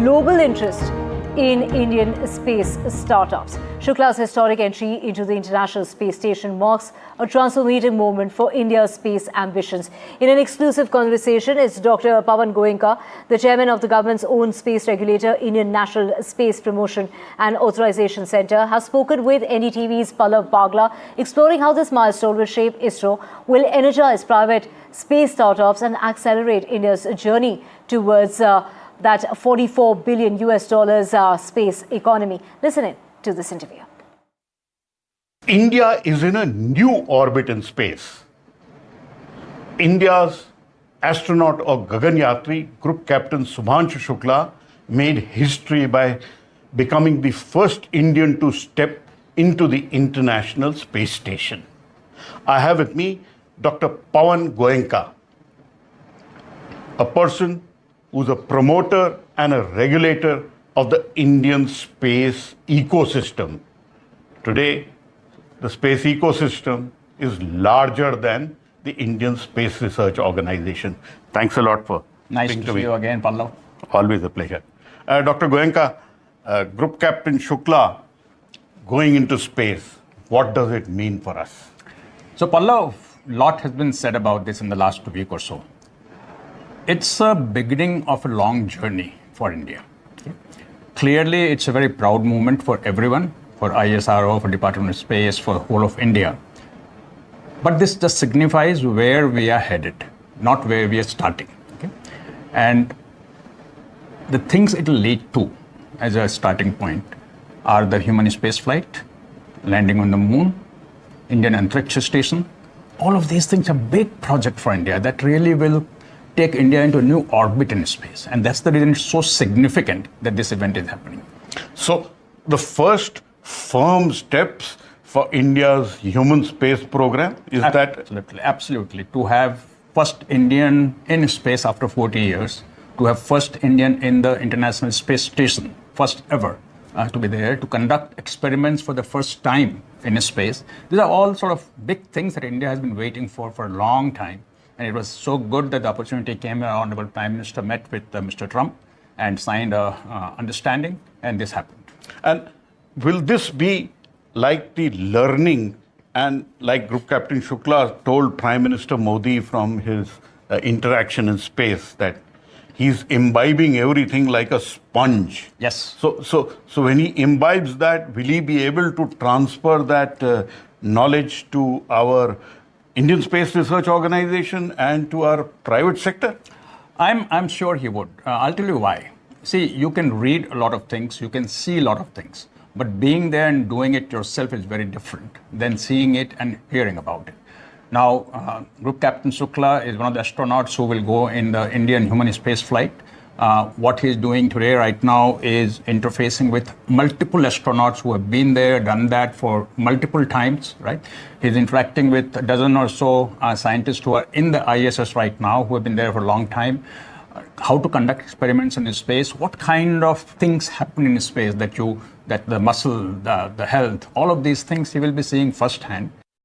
global interest in Indian space startups. Shukla's historic entry into the International Space Station marks a transformative moment for India's space ambitions. In an exclusive conversation, it's Dr. Pawan Goenka, the chairman of the government's own space regulator, Indian National Space Promotion and Authorization Centre, has spoken with NDTV's Pallav Bagla, exploring how this milestone will shape ISRO, will energize private space startups and accelerate India's journey towards that $44 billion space economy. Listen in to this interview. India is in a new orbit in space. India's astronaut or Gaganyatri, Group Captain Shubhanshu Shukla, made history by becoming the first Indian to step into the International Space Station. I have with me Dr. Pawan Goenka, a person who's a promoter and a regulator of the Indian space ecosystem. Today, the space ecosystem is larger than the Indian Space Research Organization. Thanks a lot for Nice to see you again, Pallav. Always a pleasure. Dr. Goenka, Group Captain Shukla, going into space, what does it mean for us? So, Pallav, a lot has been said about this in the last week or so. It's a beginning of a long journey for India. Okay? Clearly, it's a very proud moment for everyone, for ISRO, for Department of Space, for the whole of India. But this just signifies where we are headed, not where we are starting. Okay? And the things it will lead to as a starting point are the human space flight, landing on the moon, Indian Antariksh Station. All of these things are big project for India that really will take India into a new orbit in space. And that's the reason it's so significant that this event is happening. So the first firm steps for India's human space program, is that? Absolutely. To have first Indian in space after 40 years, to have first Indian in the International Space Station, first ever to be there, to conduct experiments for the first time in space. These are all sort of big things that India has been waiting for a long time. And it was so good that the opportunity came. Our Honorable Prime Minister met with Mr. Trump and signed a understanding, and this happened. And will this be like the learning, and like Group Captain Shukla told Prime Minister Modi from his interaction in space, that he's imbibing everything like a sponge? Yes. So when he imbibes that, will he be able to transfer that knowledge to our Indian Space Research Organization and to our private sector? I'm sure he would. I'll tell you why. See, you can read a lot of things, you can see a lot of things, but being there and doing it yourself is very different than seeing it and hearing about it. Now, Group Captain Shukla is one of the astronauts who will go in the Indian human space flight. What he's doing today right now is interfacing with multiple astronauts who have been there, done that for multiple times, right? He's interacting with a dozen or so scientists who are in the ISS right now, who have been there for a long time. How to conduct experiments in space, what kind of things happen in space that the muscle, the health, all of these things he will be seeing firsthand.